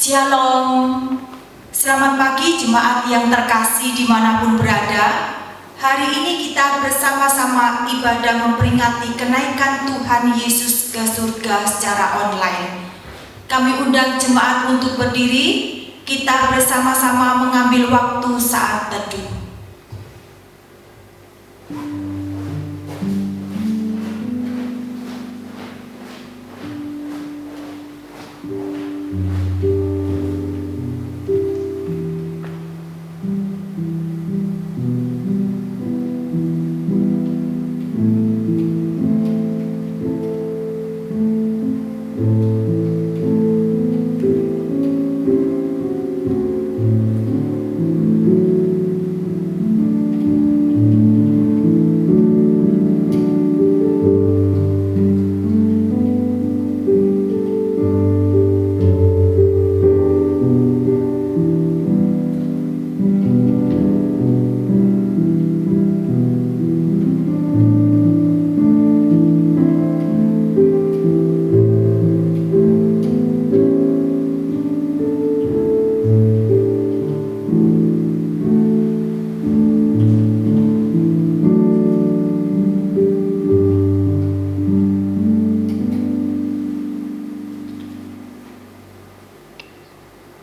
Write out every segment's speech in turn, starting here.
Shalom, selamat pagi jemaat yang terkasih dimanapun berada. Hari ini kita bersama-sama ibadah memperingati kenaikan Tuhan Yesus ke surga secara online. Kami undang jemaat untuk berdiri, kita bersama-sama mengambil waktu saat teduh.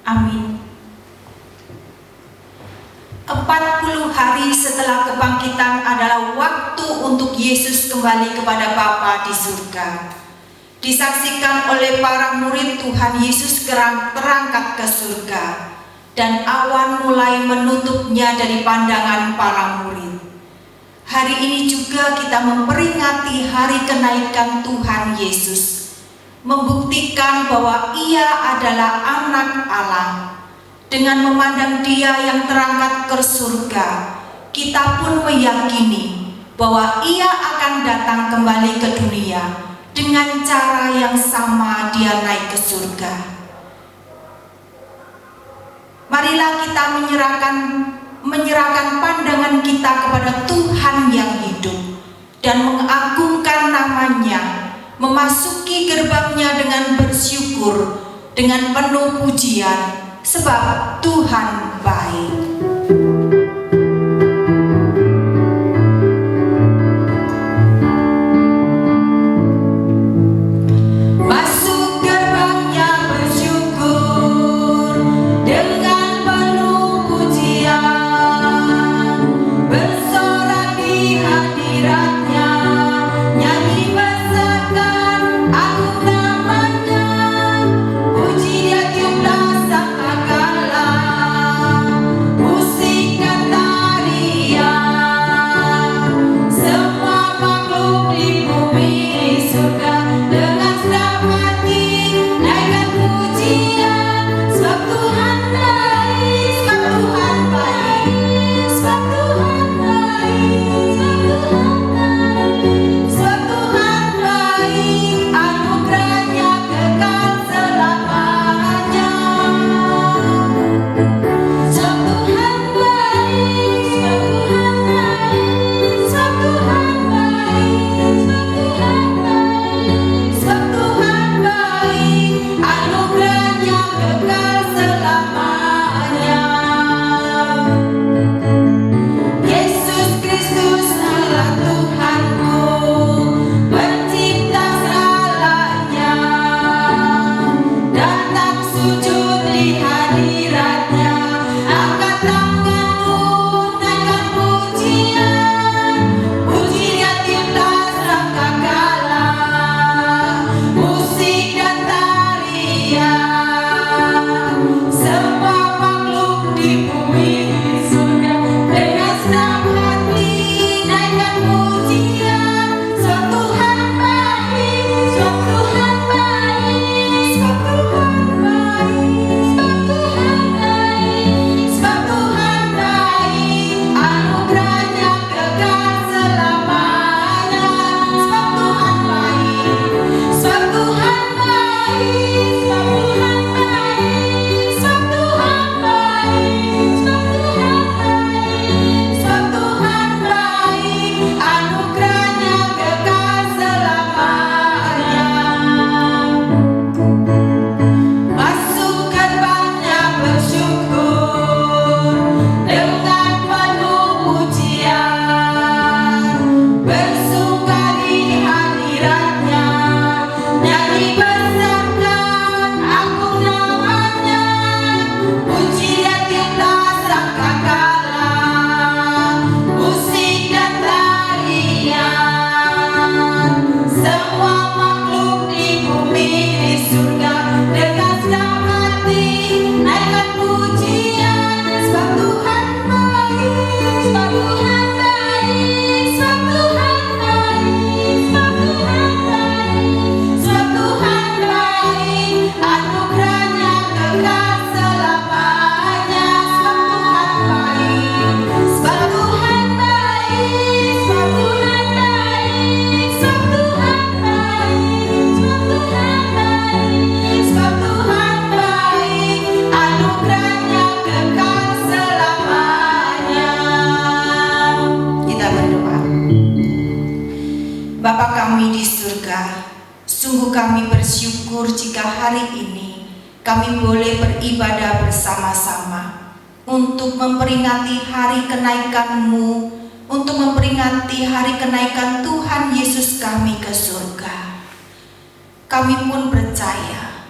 Amin. 40 hari setelah kebangkitan adalah waktu untuk Yesus kembali kepada Bapa di surga. Disaksikan oleh para murid, Tuhan Yesus terangkat ke surga dan awan mulai menutupnya dari pandangan para murid. Hari ini juga kita memperingati hari kenaikan Tuhan Yesus, membuktikan bahwa Ia adalah anak Allah. Dengan memandang Dia yang terangkat ke surga, kita pun meyakini bahwa Ia akan datang kembali ke dunia dengan cara yang sama Dia naik ke surga. Marilah kita menyerahkan pandangan kita kepada Tuhan yang hidup dan mengagungkan namanya, memasuki gerbangnya dengan bersyukur, dengan penuh pujian, sebab Tuhan baik. Puji dia tiuplah sangkakala. kami di surga, sungguh kami bersyukur jika hari ini kami boleh beribadah bersama-sama untuk memperingati hari kenaikan-Mu, untuk memperingati hari kenaikan Tuhan Yesus kami ke surga. Kami pun percaya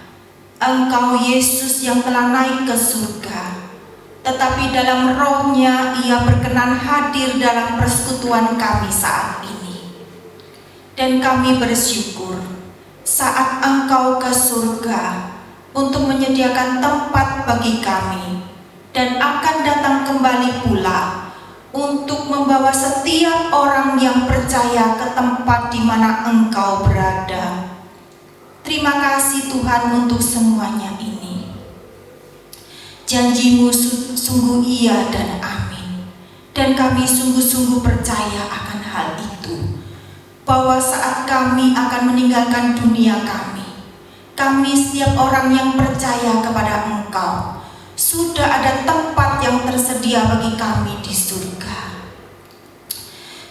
Engkau Yesus yang telah naik ke surga, tetapi dalam rohnya Ia berkenan hadir dalam persekutuan kami saat ini. Dan kami bersyukur saat Engkau ke surga untuk menyediakan tempat bagi kami, dan akan datang kembali pula untuk membawa setiap orang yang percaya ke tempat di mana Engkau berada. Terima kasih Tuhan untuk semuanya ini. Janji-Mu sungguh iya dan amin, dan kami sungguh-sungguh percaya akan hal itu, bahwa saat kami akan meninggalkan dunia kami setiap orang yang percaya kepada Engkau, sudah ada tempat yang tersedia bagi kami di surga.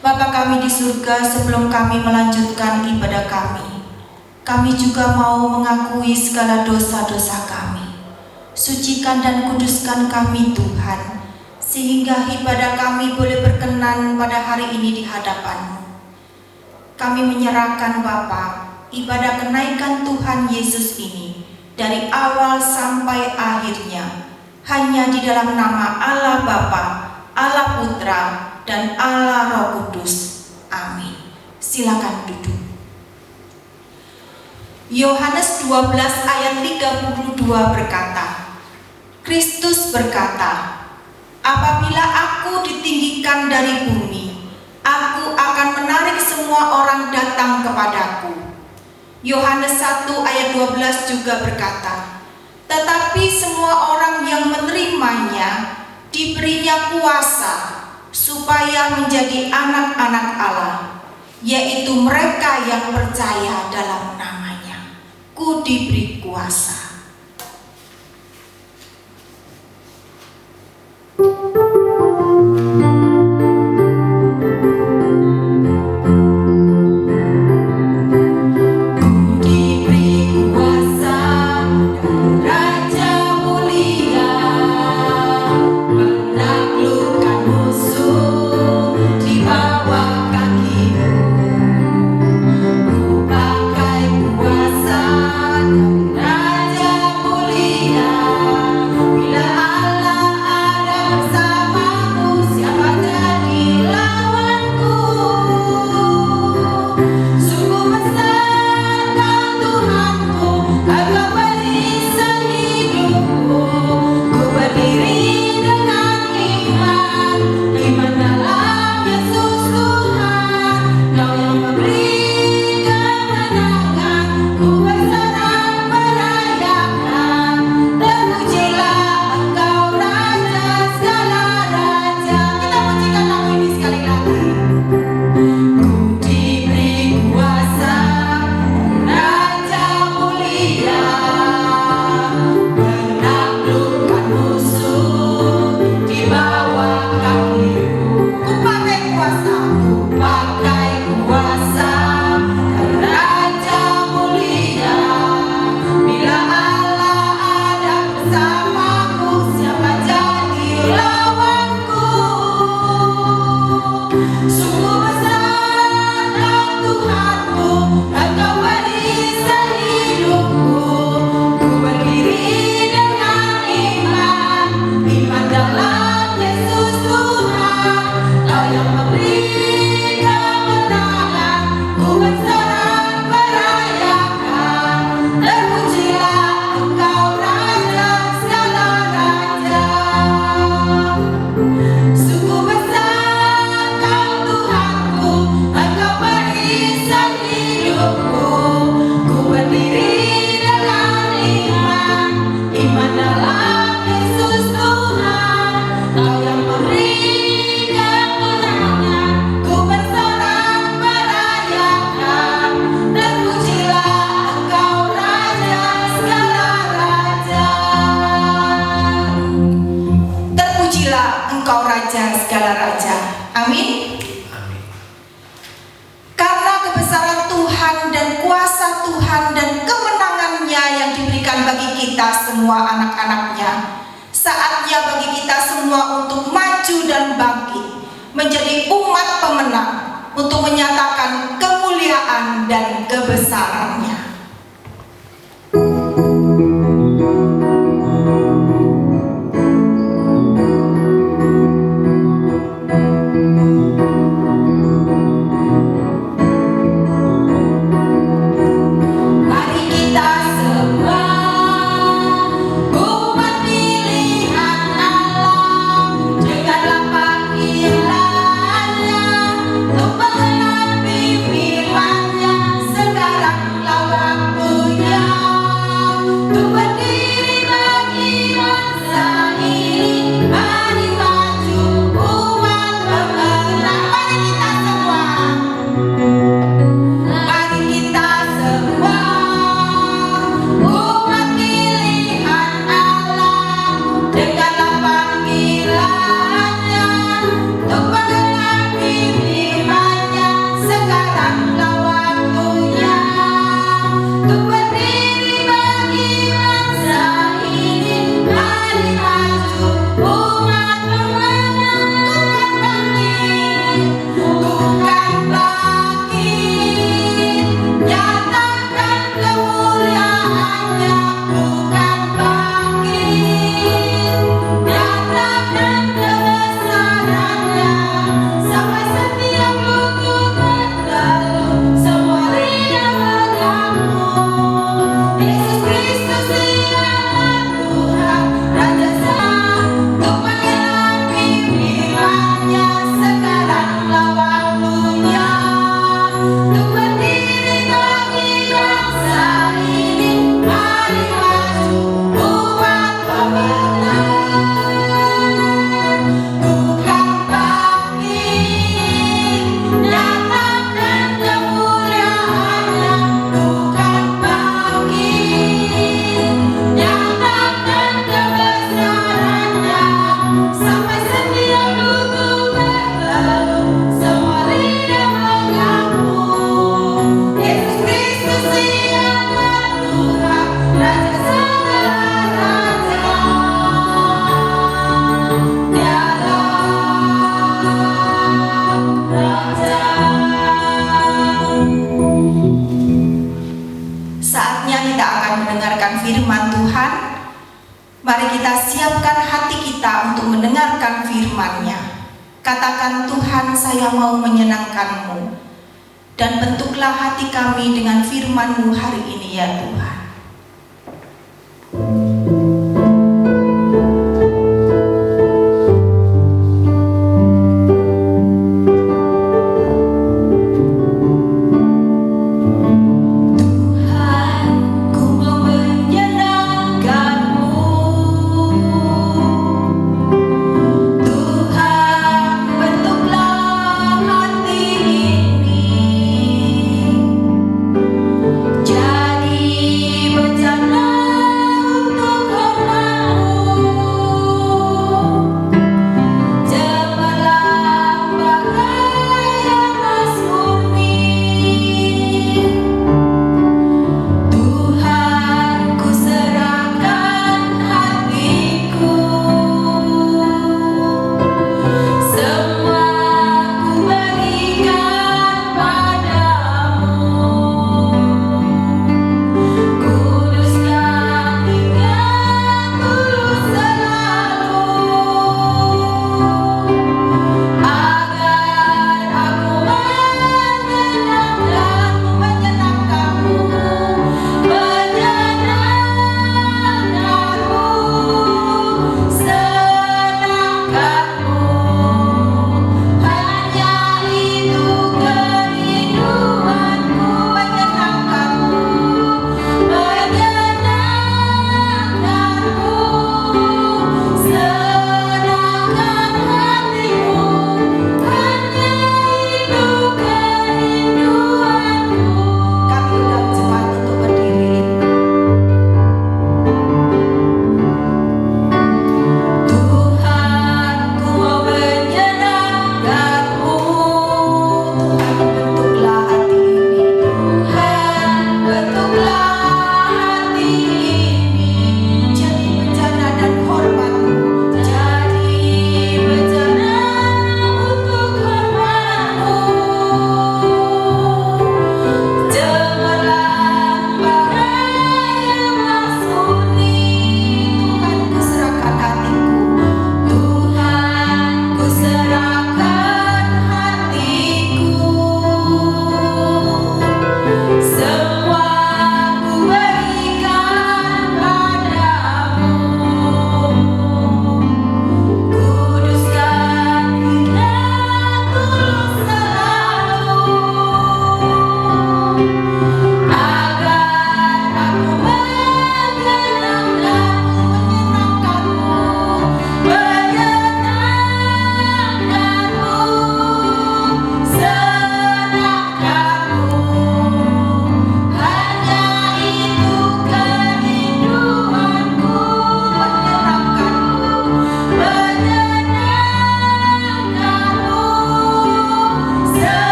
Bapa kami di surga, sebelum kami melanjutkan ibadah kami juga mau mengakui segala dosa-dosa kami. Sucikan dan kuduskan kami Tuhan, sehingga ibadah kami boleh berkenan pada hari ini di hadapan-Mu. Kami menyerahkan Bapa ibadah kenaikan Tuhan Yesus ini dari awal sampai akhirnya hanya di dalam nama Allah Bapa, Allah Putra, dan Allah Roh Kudus. Amin. Silakan duduk. Yohanes 12 ayat 32 berkata, Kristus berkata, apabila aku ditinggikan dari bumi, aku akan menarik semua orang datang kepadaku. Yohanes 1 ayat 12 juga berkata, tetapi semua orang yang menerimanya diberinya kuasa supaya menjadi anak-anak Allah, yaitu mereka yang percaya dalam namanya. Ku diberi kuasa. kita semua anak-anaknya. Saatnya bagi kita semua untuk maju dan bangkit, menjadi umat pemenang, untuk menyatakan kemuliaan dan kebesarannya. Firman Tuhan, mari kita siapkan hati kita untuk mendengarkan firman-Nya. Katakan, Tuhan, saya mau menyenangkan-Mu, dan bentuklah hati kami dengan firman-Mu hari ini ya Tuhan. Jadi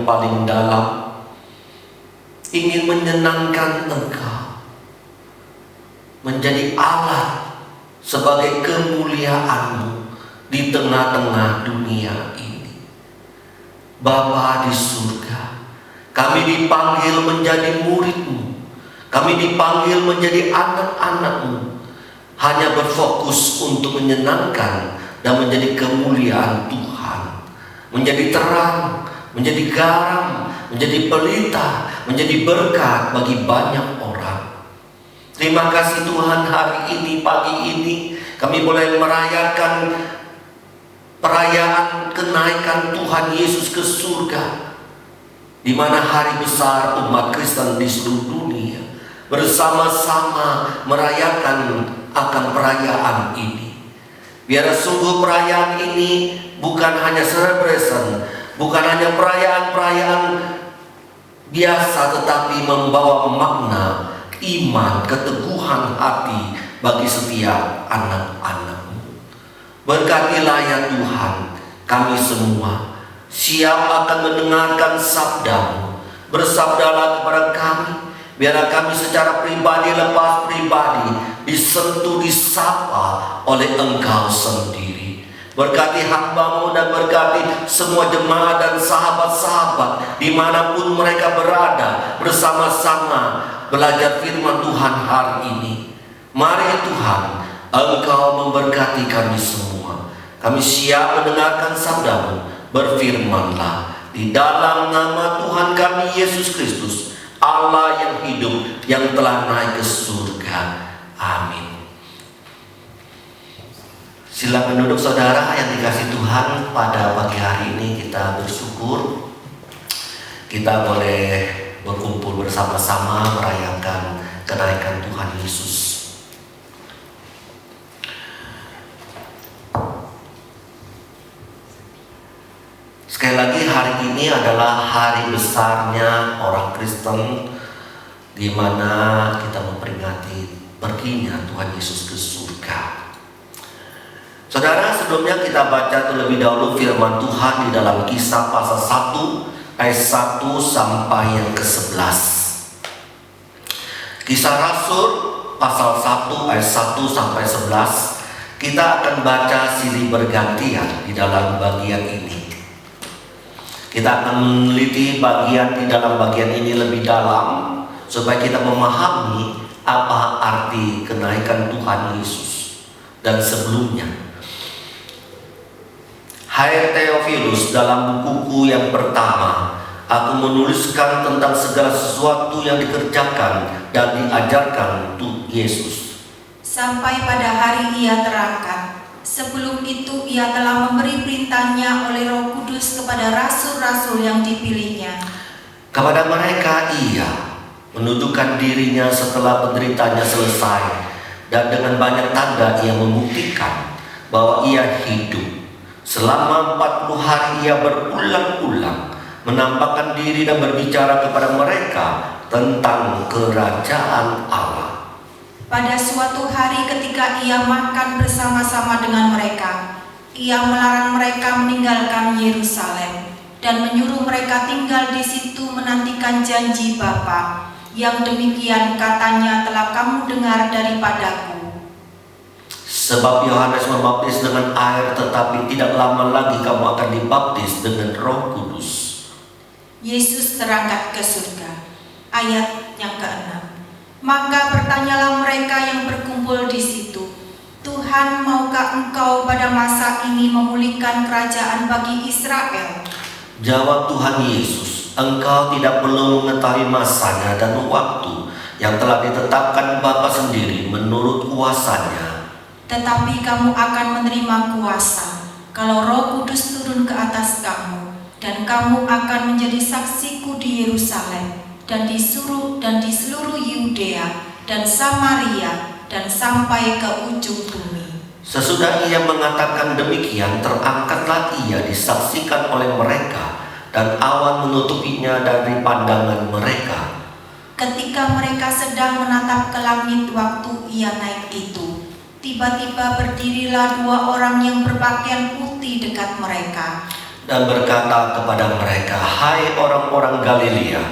yang paling dalam, ingin menyenangkan Engkau, menjadi alat sebagai kemuliaan-Mu di tengah-tengah dunia ini. Bapa di surga, kami dipanggil menjadi murid-Mu, kami dipanggil menjadi anak-anak-Mu, hanya berfokus untuk menyenangkan dan menjadi kemuliaan Tuhan, menjadi terang, menjadi garam, menjadi pelita, menjadi berkat bagi banyak orang. Terima kasih Tuhan, hari ini, pagi ini kami boleh merayakan perayaan kenaikan Tuhan Yesus ke surga, di mana hari besar umat Kristen di seluruh dunia bersama-sama merayakan akan perayaan ini. Biar sungguh perayaan ini bukan hanya celebration, bukan hanya perayaan-perayaan biasa, tetapi membawa makna iman, keteguhan hati bagi setiap anak-anak-Mu. Berkatilah ya Tuhan, kami semua siap akan mendengarkan sabda-Mu. Bersabdalah kepada kami, biarlah kami secara pribadi lepas pribadi disentuh, disapa oleh Engkau sendiri. Berkati hamba-Mu dan berkati semua jemaat dan sahabat-sahabat dimanapun mereka berada, bersama-sama belajar firman Tuhan hari ini. Mari Tuhan, Engkau memberkati kami semua. Kami siap mendengarkan sabda-Mu. Berfirmanlah di dalam nama Tuhan kami Yesus Kristus, Allah yang hidup, yang telah naik ke surga. Amin. Silakan duduk saudara yang dikasih Tuhan. Pada pagi hari ini kita bersyukur kita boleh berkumpul bersama-sama merayakan kenaikan Tuhan Yesus. Sekali lagi, hari ini adalah hari besarnya orang Kristen, di mana kita memperingati perginya Tuhan Yesus ke surga. Saudara, sebelumnya kita baca terlebih dahulu firman Tuhan di dalam Kisah pasal 1 ayat 1 sampai yang ke-11. Kisah Rasul pasal 1 ayat 1 sampai 11. Kita akan baca silih bergantian di dalam bagian ini. Kita akan meneliti bagian di dalam bagian ini lebih dalam, supaya kita memahami apa arti kenaikan Tuhan Yesus. Dan sebelumnya, hai Theophilus, dalam bukuku yang pertama aku menuliskan tentang segala sesuatu yang dikerjakan dan diajarkan Tuhan Yesus sampai pada hari Ia terangkat. Sebelum itu Ia telah memberi perintahnya oleh Roh Kudus kepada rasul-rasul yang dipilihnya. Kepada mereka Ia menunjukkan dirinya setelah penderitanya selesai, dan dengan banyak tanda Ia membuktikan bahwa Ia hidup. Selama 40 hari Ia berulang-ulang menampakkan diri dan berbicara kepada mereka tentang kerajaan Allah. Pada suatu hari ketika Ia makan bersama-sama dengan mereka, Ia melarang mereka meninggalkan Yerusalem dan menyuruh mereka tinggal di situ menantikan janji Bapa, yang demikian katanya telah kamu dengar daripadaku. Sebab Yohanes membaptis dengan air, tetapi tidak lama lagi kamu akan dibaptis dengan Roh Kudus. Yesus terangkat ke surga. Ayat yang ke-6. Maka bertanyalah mereka yang berkumpul di situ, Tuhan, maukah Engkau pada masa ini memulihkan kerajaan bagi Israel? Jawab Tuhan Yesus, Engkau tidak perlu mengetahui masanya dan waktu yang telah ditetapkan Bapa sendiri menurut kuasanya. Tetapi kamu akan menerima kuasa kalau Roh Kudus turun ke atas kamu, dan kamu akan menjadi saksiku di Yerusalem dan di seluruh Yudea dan Samaria dan sampai ke ujung bumi. Sesudah Ia mengatakan demikian, terangkatlah Ia disaksikan oleh mereka, dan awan menutupinya dari pandangan mereka. Ketika mereka sedang menatap ke langit waktu Ia naik itu, tiba-tiba berdirilah 2 orang yang berpakaian putih dekat mereka. dan berkata kepada mereka, "Hai orang-orang Galilea,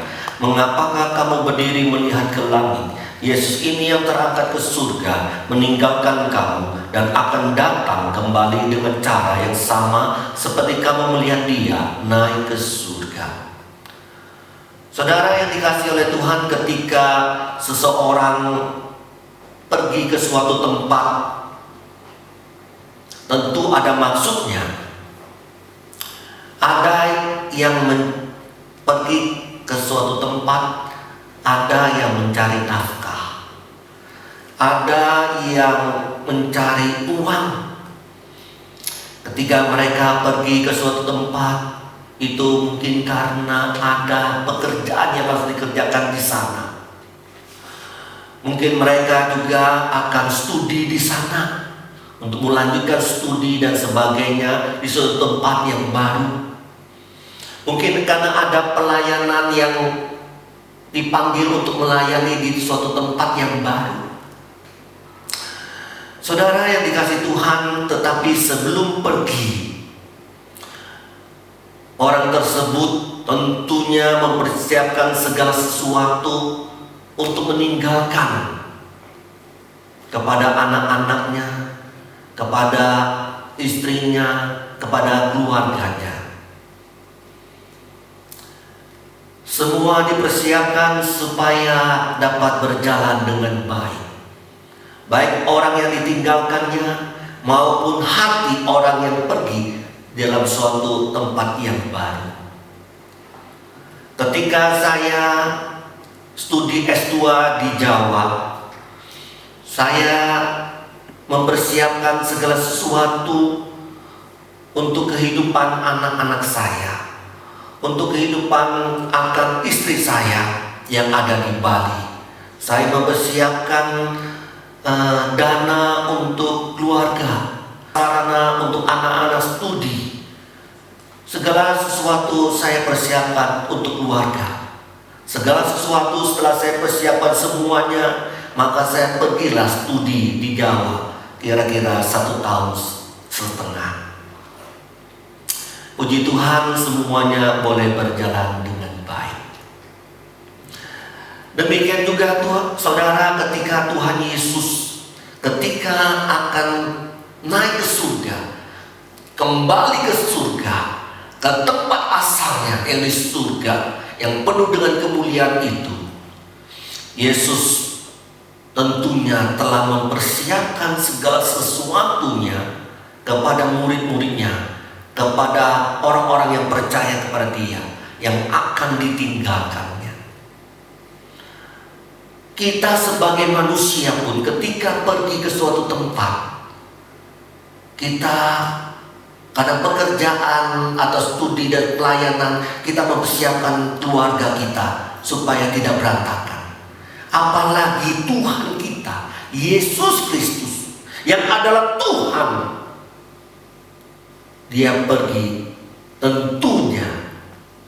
mengapakah kamu berdiri melihat ke langit? Yesus ini yang terangkat ke surga meninggalkan kamu dan akan datang kembali dengan cara yang sama seperti kamu melihat dia naik ke surga." Saudara yang dikasihi oleh Tuhan, ketika seseorang pergi ke suatu tempat, tentu ada maksudnya. Ada yang pergi ke suatu tempat, ada yang mencari nafkah, ada yang mencari uang. Ketika mereka pergi ke suatu tempat, itu mungkin karena ada pekerjaan yang harus dikerjakan di sana. Mungkin mereka juga akan studi di sana untuk melanjutkan studi dan sebagainya di suatu tempat yang baru. Mungkin karena ada pelayanan yang dipanggil untuk melayani di suatu tempat yang baru. Saudara yang dikasihi Tuhan, tetapi sebelum pergi, orang tersebut tentunya mempersiapkan segala sesuatu untuk meninggalkan kepada anak-anaknya, kepada istrinya, kepada keluarganya. Semua dipersiapkan supaya dapat berjalan dengan baik. Baik orang yang ditinggalkannya maupun hati orang yang pergi dalam suatu tempat yang baru. Ketika saya studi S2 di Jawa, saya mempersiapkan segala sesuatu untuk kehidupan anak-anak saya, untuk kehidupan akan istri saya yang ada di Bali. Saya mempersiapkan dana untuk keluarga, sarana untuk anak-anak studi. Segala sesuatu saya persiapkan untuk keluarga. Segala sesuatu setelah saya persiapkan semuanya, maka saya pergilah studi di Jawa kira-kira 1,5 tahun. Puji Tuhan, semuanya boleh berjalan dengan baik. Demikian juga saudara, ketika Tuhan Yesus ketika akan naik ke surga, kembali ke surga, ke tempat asalnya yang di surga, yang penuh dengan kemuliaan itu, Yesus tentunya telah mempersiapkan segala sesuatunya kepada murid-muridnya, kepada orang-orang yang percaya kepada dia, yang akan ditinggalkannya. Kita sebagai manusia pun ketika pergi ke suatu tempat, kita karena pekerjaan atau studi dan pelayanan, kita mempersiapkan keluarga kita supaya tidak berantakan. Apalagi Tuhan kita, Yesus Kristus, yang adalah Tuhan, dia pergi tentunya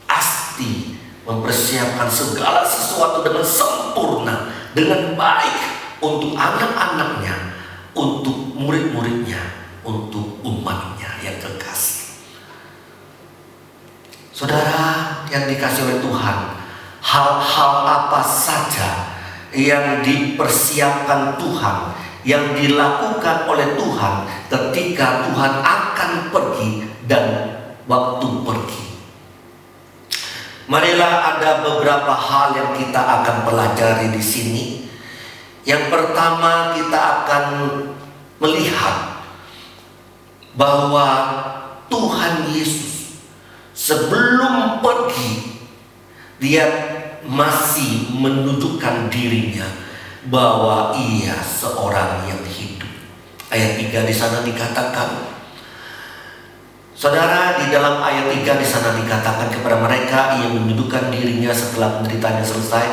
pasti mempersiapkan segala sesuatu dengan sempurna, dengan baik untuk anak-anaknya, untuk murid-muridnya, untuk umatnya yang kekasih. Saudara yang dikasihi oleh Tuhan, hal-hal apa saja yang dipersiapkan Tuhan, yang dilakukan oleh Tuhan ketika Tuhan akan pergi dan waktu pergi. Marilah ada beberapa hal yang kita akan pelajari di sini. Yang pertama, kita akan melihat bahwa Tuhan Yesus sebelum pergi, dia masih menunjukkan dirinya bahwa ia seorang yang hidup. Ayat 3 di sana dikatakan, saudara, di dalam ayat 3 di sana dikatakan kepada mereka, ia menunjukkan dirinya setelah penderitaannya selesai,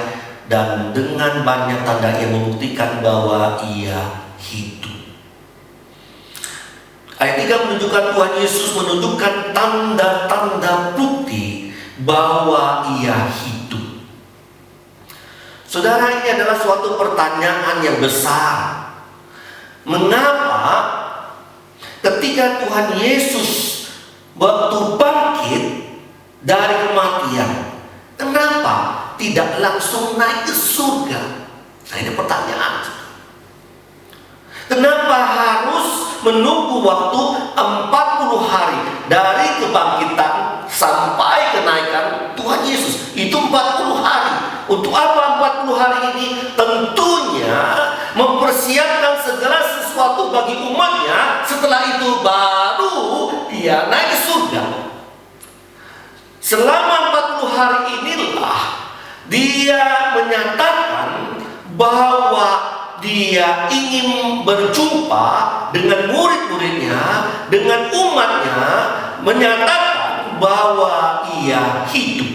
dan dengan banyak tanda ia membuktikan bahwa ia hidup. Ayat 3 menunjukkan Tuhan Yesus menunjukkan tanda-tanda bukti bahwa ia hidup. Saudara, ini adalah suatu pertanyaan yang besar. Mengapa ketika Tuhan Yesus waktu bangkit, dari kematian, kenapa tidak langsung naik ke surga? Nah, ini pertanyaan. Kenapa harus menunggu waktu 40 hari dari kebangkitan sampai kenaikan Tuhan Yesus? Itu 40 hari. Untuk apa 40 hari ini? Tentunya mempersiapkan segala sesuatu bagi umatnya. Setelah itu baru dia naik ke surga. Selama 40 hari inilah dia menyatakan bahwa dia ingin berjumpa dengan murid-muridnya, dengan umatnya, menyatakan bahwa ia hidup.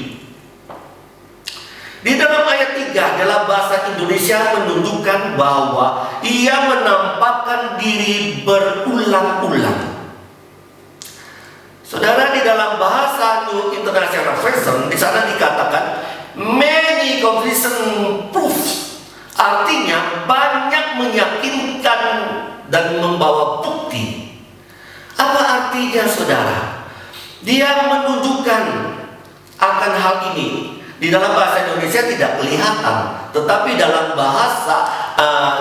Di dalam ayat 3 dalam bahasa Indonesia menunjukkan bahwa ia menampakkan diri berulang-ulang. Saudara, di dalam bahasa New International Version di sana dikatakan many convincing proofs. Artinya banyak meyakinkan dan membawa bukti. Apa artinya, saudara? Dia menunjukkan akan hal ini. Di dalam bahasa Indonesia tidak kelihatan, tetapi dalam bahasa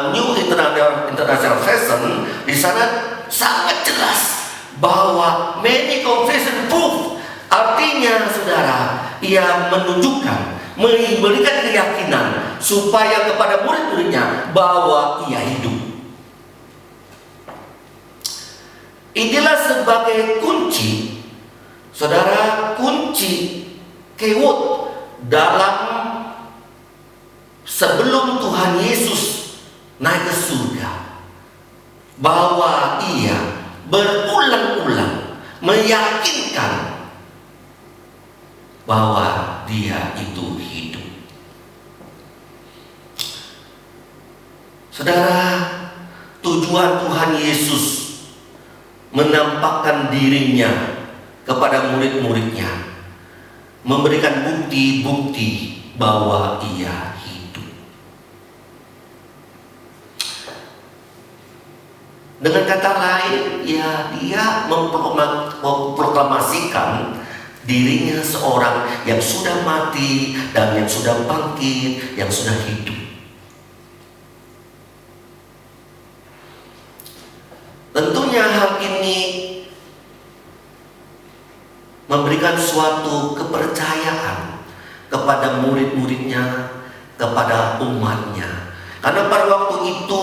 New International Version di sana sangat jelas bahwa many confession proof. Artinya, saudara, ia menunjukkan, memberikan keyakinan supaya kepada murid-muridnya bahwa ia hidup. Inilah sebagai kunci, saudara, kunci keyword dalam sebelum Tuhan Yesus naik ke surga, bahwa ia berulang-ulang meyakinkan bahwa dia itu hidup. Saudara, tujuan Tuhan Yesus menampakkan dirinya kepada murid-muridnya, memberikan bukti-bukti bahwa ia hidup. Dengan kata lain, ya, dia memproklamasikan dirinya seorang yang sudah mati dan yang sudah bangkit, yang sudah hidup. Tentunya hal ini memberikan suatu kepercayaan kepada murid-muridnya, kepada umatnya. Karena pada waktu itu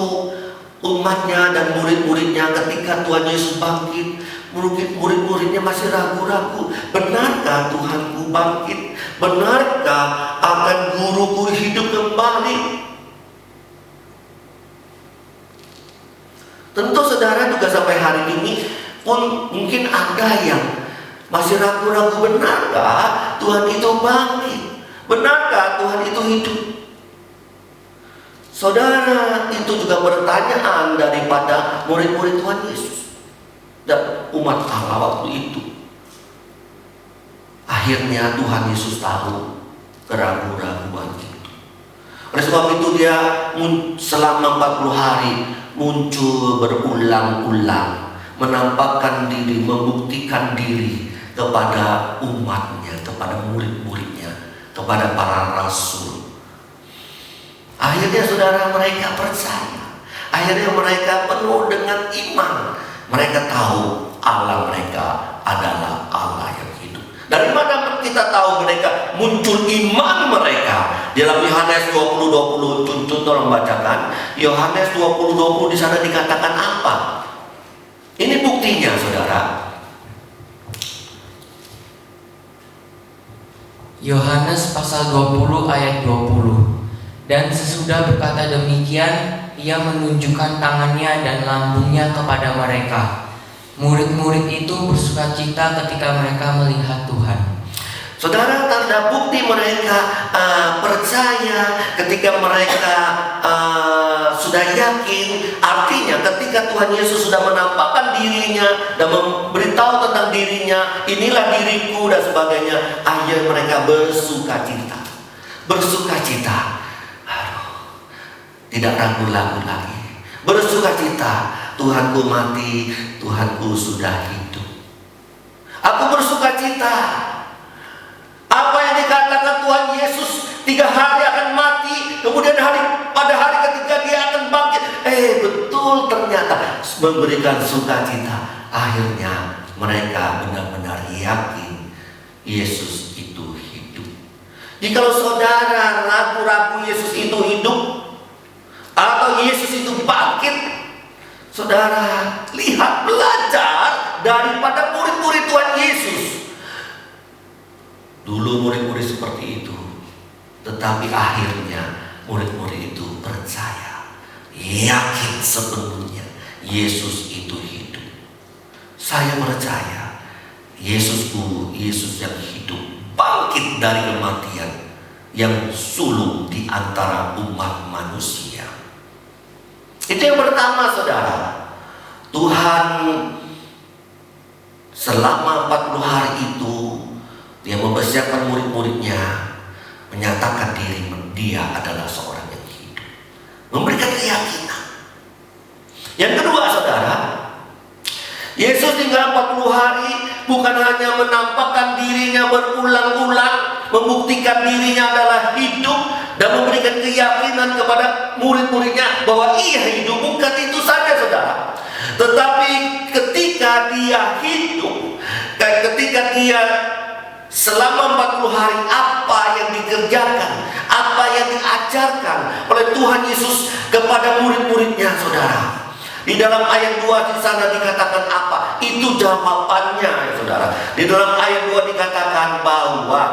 umatnya dan murid-muridnya ketika Tuhan Yesus bangkit, murid-muridnya masih ragu-ragu. Benarkah Tuhanku bangkit? Benarkah akan guruku hidup kembali? Tentu saudara juga sampai hari ini pun mungkin ada yang masih ragu-ragu, benarkah Tuhan itu bangkit? Benarkah Tuhan itu hidup? Saudara, itu juga pertanyaan daripada murid-murid Tuhan Yesus dan umat Allah waktu itu. Akhirnya Tuhan Yesus tahu keraguan-raguan itu. Oleh sebab itu dia selama 40 hari muncul berulang-ulang, menampakkan diri, membuktikan diri kepada umatnya, kepada murid-muridnya, kepada para rasul. Akhirnya saudara, mereka percaya. Akhirnya mereka penuh dengan iman. Mereka tahu Allah mereka adalah Allah yang hidup. Dari mana kita tahu mereka muncul iman mereka? Dalam Yohanes 20:20, tuntun tolong bacakan. Yohanes 20:20 di sana dikatakan apa? Ini buktinya, saudara. Yohanes pasal 20 ayat 20. Dan sesudah berkata demikian, ia menunjukkan tangannya dan lambungnya kepada mereka. Murid-murid itu bersukacita ketika mereka melihat Tuhan. Saudara, tanda bukti mereka percaya ketika mereka sudah yakin. Artinya ketika Tuhan Yesus sudah menampakkan dirinya dan memberitahu tentang dirinya, inilah diriku dan sebagainya, akhirnya mereka bersukacita. Bersukacita. Tidak ragu-ragu lagi. Bersukacita, Tuhanku mati, Tuhanku sudah hidup. Aku bersukacita dikatakan Tuhan Yesus 3 hari akan mati, kemudian pada hari ketiga dia akan bangkit. Betul, ternyata memberikan sukacita. Akhirnya mereka benar-benar yakin Yesus itu hidup. Jikalau saudara ragu-ragu Yesus itu hidup atau Yesus itu bangkit, saudara lihat, belajar daripada murid-murid Tuhan Yesus. Dulu murid-murid seperti itu, tetapi akhirnya murid-murid itu percaya, yakin sepenuhnya Yesus itu hidup. Saya percaya Yesusku, Yesus yang hidup, bangkit dari kematian, yang sulung di antara umat manusia. Itu yang pertama, saudara. Tuhan selama 40 hari itu dia mempersiapkan murid-muridnya, menyatakan diri dia adalah seorang yang hidup, memberikan keyakinan. Yang kedua, saudara, Yesus tinggal 40 hari bukan hanya menampakkan dirinya berulang-ulang, membuktikan dirinya adalah hidup dan memberikan keyakinan kepada murid-muridnya bahwa ia hidup. Bukan itu saja, saudara, tetapi ketika dia hidup, ketika dia selama 40 hari, apa yang dikerjakan, apa yang diajarkan oleh Tuhan Yesus kepada murid-muridnya, saudara. Di dalam ayat 2 di sana dikatakan apa? Itu jawabannya, saudara. Di dalam ayat 2 dikatakan bahwa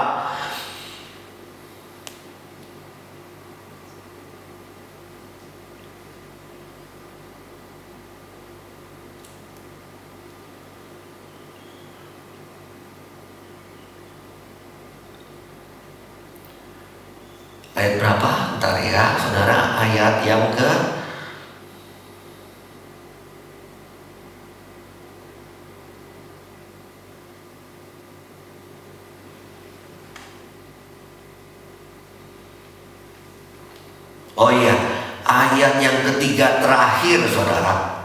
ayat berapa? Bentar ya, saudara. Ayat yang ke ayat yang ketiga terakhir, saudara.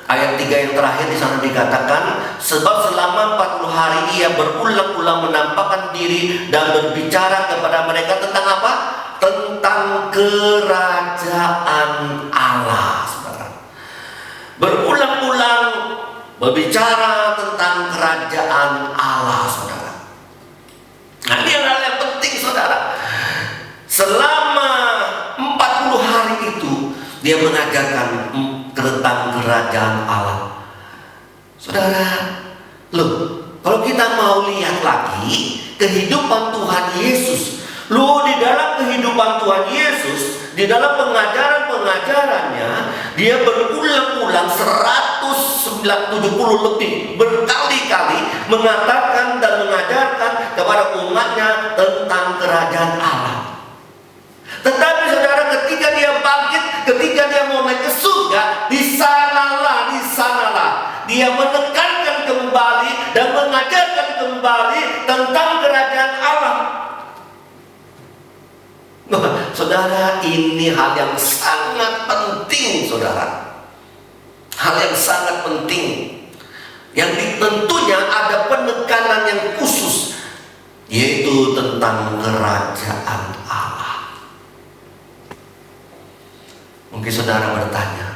Ayat 3 yang terakhir di sana dikatakan, sebab selama 40 hari ia berulang-ulang menampakkan diri dan berbicara kepada mereka tentang apa? Tentang kerajaan Allah, saudara. Berulang-ulang berbicara tentang kerajaan Allah, saudara. Nah, ini hal yang penting, saudara. Selama 40 hari itu dia mengajarkan tentang kerajaan Allah. Saudara, loh, kalau kita mau lihat lagi kehidupan Tuhan Yesus, di dalam kehidupan Tuhan Yesus, di dalam pengajaran-pengajarannya, dia berulang-ulang 170 lebih berkali-kali mengatakan dan mengajarkan kepada umatnya tentang kerajaan Allah. Tetapi saudara, ketika dia bangkit, ketika dia mau naik ke surga, di sanalah dia menekankan kembali dan mengajarkan kembali tentang kerajaan Allah. Saudara, ini hal yang sangat penting, saudara. Hal yang sangat penting, yang tentunya ada penekanan yang khusus, yaitu tentang kerajaan Allah. Mungkin saudara bertanya,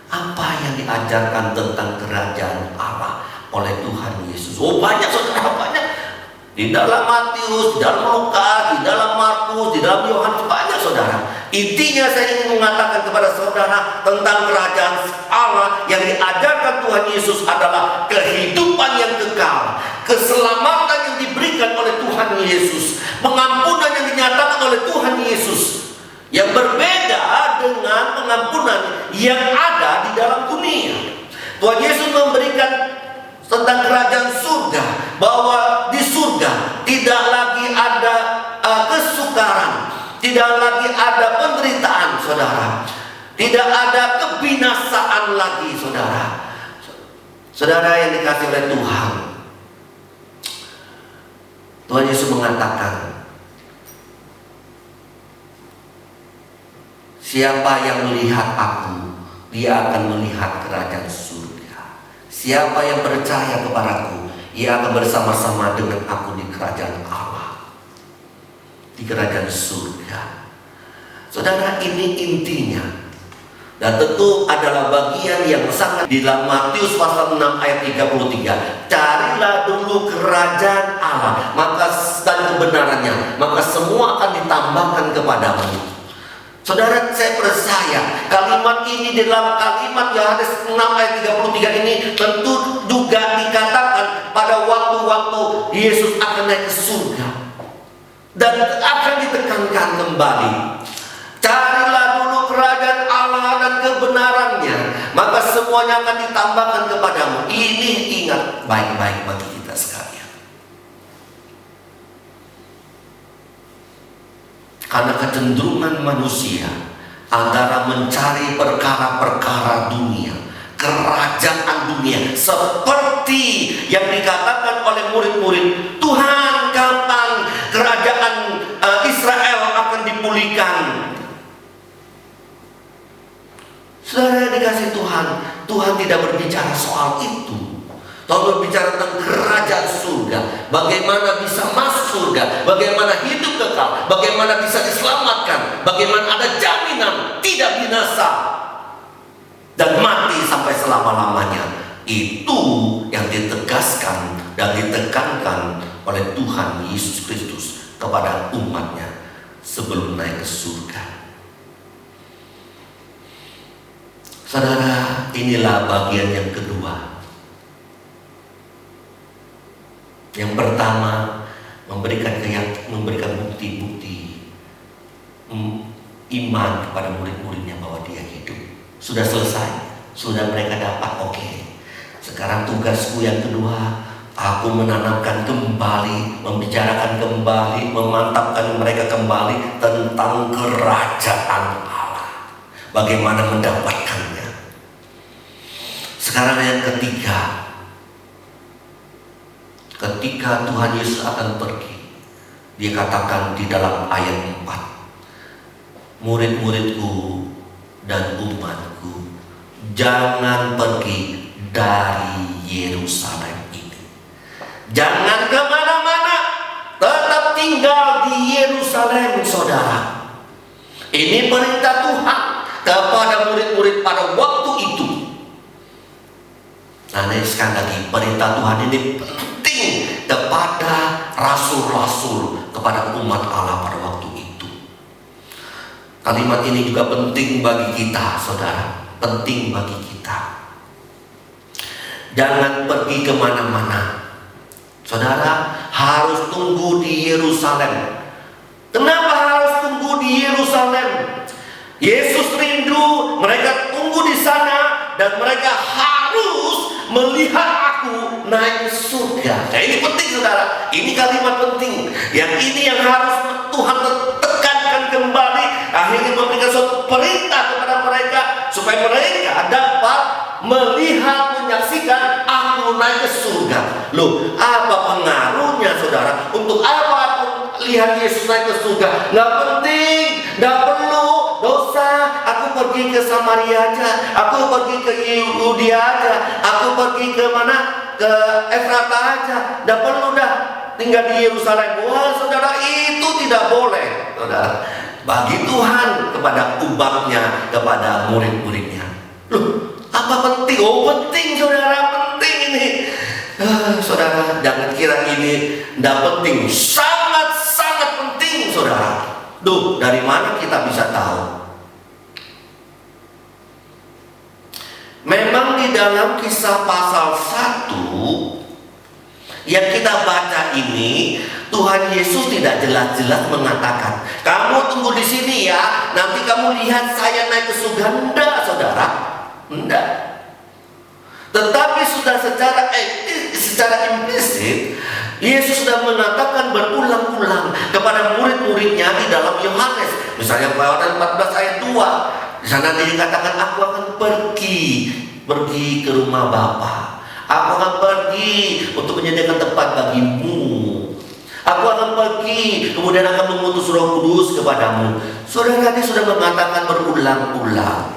apa yang diajarkan tentang kerajaan Allah oleh Tuhan Yesus? Banyak, saudara, banyak. Di dalam Matius, di dalam Lukas, di dalam Markus, di dalam Yohanes, banyak, saudara. Intinya saya ingin mengatakan kepada saudara tentang kerajaan Allah yang diajarkan Tuhan Yesus adalah kehidupan yang kekal, keselamatan yang diberikan oleh Tuhan Yesus, pengampunan yang dinyatakan oleh Tuhan Yesus, yang berbeda dengan pengampunan yang ada di dalam dunia. Tuhan Yesus memberikan tentang kerajaan surga, bahwa di surga tidak lagi ada kesukaran, tidak lagi ada penderitaan, saudara. Tidak ada kebinasaan lagi, saudara. Saudara yang dikasihi oleh Tuhan, Tuhan Yesus mengatakan, siapa yang melihat aku, dia akan melihat kerajaan surga. Siapa yang percaya kepadaku, ia akan bersama-sama dengan aku di kerajaan Allah. di kerajaan surga. Saudara, ini intinya. Dan tentu adalah bagian yang sangat di dalam Matius pasal 6 ayat 33. Carilah dulu kerajaan Allah dan kebenarannya, maka semua akan ditambahkan kepadamu. Saudara, saya percaya kalimat ini dalam kalimat Yohanes 6 ayat 33 ini tentu juga dikatakan pada waktu-waktu Yesus akan naik ke surga. Dan akan ditekankan kembali, carilah dulu kerajaan Allah dan kebenarannya, maka semuanya akan ditambahkan kepadamu. Ini ingat baik-baik bagi kita sekalian. Karena kecenderungan manusia antara mencari perkara-perkara dunia, kerajaan dunia, seperti yang dikatakan oleh murid-murid, Tuhan, kapan kerajaan Israel akan dipulihkan? Saudara yang dikasih Tuhan, Tuhan tidak berbicara soal itu. Tuhan berbicara tentang kerajaan surga, bagaimana bisa masuk surga, bagaimana hidup kekal, bagaimana bisa diselamatkan, bagaimana ada jaminan tidak binasa dan mati sampai selama-lamanya. Itu yang ditegaskan dan ditekankan oleh Tuhan Yesus Kristus kepada umatnya sebelum naik ke surga. Saudara, inilah bagian yang kedua. Yang pertama, memberikan bukti-bukti iman kepada murid-muridnya bahwa dia hidup. Sudah selesai, sudah mereka dapat, oke. Sekarang tugasku yang kedua, aku menanamkan kembali, membicarakan kembali, memantapkan mereka kembali tentang kerajaan Allah. Bagaimana mendapatkannya. Sekarang yang ketiga, ketika Tuhan Yesus akan pergi, dia katakan di dalam ayat 4, murid-muridku dan umatku, jangan pergi dari Yerusalem ini. Jangan kemana-mana, tetap tinggal di Yerusalem, saudara. Ini perintah Tuhan kepada murid-murid pada waktu itu. Nah, sekali lagi, perintah Tuhan ini penting kepada rasul-rasul, kepada umat Allah pada waktu itu. Kalimat ini juga penting bagi kita, saudara. Penting bagi kita. Jangan pergi kemana-mana. Saudara, harus tunggu di Yerusalem. Kenapa harus tunggu di Yerusalem? Yesus rindu, mereka tunggu di sana, dan mereka harus melihat aku naik ke surga. Nah, ini penting, saudara. Ini kalimat penting. Yang ini yang harus Tuhan tekankan kembali. Akhirnya memberikan suatu perintah kepada mereka supaya mereka dapat melihat, menyaksikan aku naik ke surga. Loh, apa pengaruhnya, saudara? Untuk apa aku lihat Yesus naik ke surga? Nggak penting, nggak perlu. Dosa, aku pergi ke Samaria aja, aku pergi ke Yudea aja, aku pergi ke mana? Ke Efrata aja. Nggak perlu dah tinggal di Yerusalem. Wah, saudara, itu tidak boleh, saudara. Bagi Tuhan kepada umatnya, kepada murid-muridnya. Loh, apa penting? Oh, penting, saudara, penting ini. Saudara, jangan kira ini tidak penting. Sangat-sangat penting, saudara. Duh, dari mana kita bisa tahu? Memang di dalam Kisah pasal 1 yang kita baca ini, Tuhan Yesus tidak jelas-jelas mengatakan, kamu tunggu di sini ya, nanti kamu lihat saya naik ke surga. Enggak, saudara. Enggak. Tetapi sudah secara implisit, Yesus sudah mengatakan berulang-ulang kepada murid-muridnya di dalam Yohanes. Misalnya pada 14 ayat 2, di sana dikatakan, aku akan pergi ke rumah Bapa. Aku akan pergi untuk menyediakan tempat bagimu. Aku akan pergi, kemudian akan mengutus Roh Kudus kepadamu. Saudara, dia sudah mengatakan berulang-ulang.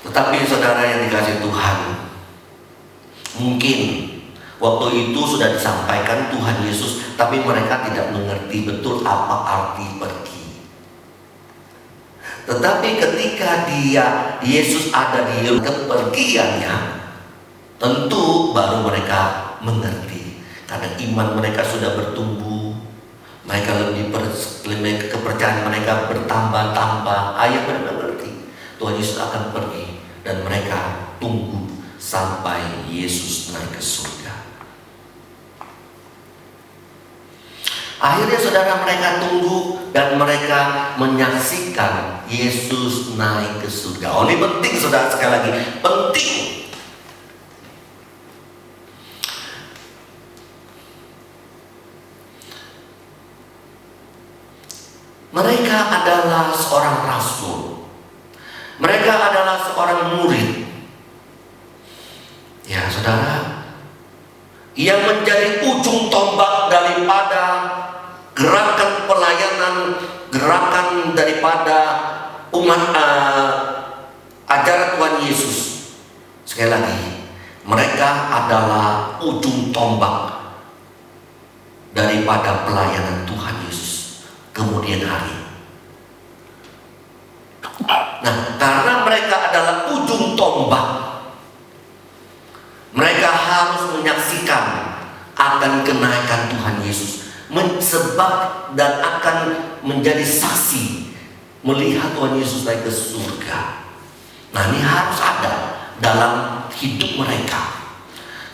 Tetapi saudara yang dikasih Tuhan, mungkin Waktu itu sudah disampaikan Tuhan Yesus, tapi mereka tidak mengerti betul apa arti pergi. Tetapi ketika Yesus ada di kepergiannya, tentu baru mereka mengerti. Karena iman mereka sudah bertumbuh, mereka lebih kepercayaan mereka bertambah-tambah. Mereka mengerti Tuhan Yesus akan pergi, dan mereka tunggu sampai Yesus naik ke surga. Akhirnya saudara, mereka tunggu dan mereka menyaksikan Yesus naik ke surga. Oh, ini penting saudara, sekali lagi penting. Mereka adalah seorang rasul. Mereka adalah seorang murid. Ya saudara, yang menjadi ujung tombak daripada gerakan pelayanan, gerakan daripada umat ajaran Tuhan Yesus. Sekali lagi, mereka adalah ujung tombak daripada pelayanan Tuhan Yesus kemudian hari. Nah, karena mereka adalah ujung tombak, mereka harus menyaksikan akan kenaikan Tuhan Yesus, sebab dan akan menjadi saksi melihat Tuhan Yesus naik ke surga. Nah, ini harus ada dalam hidup mereka.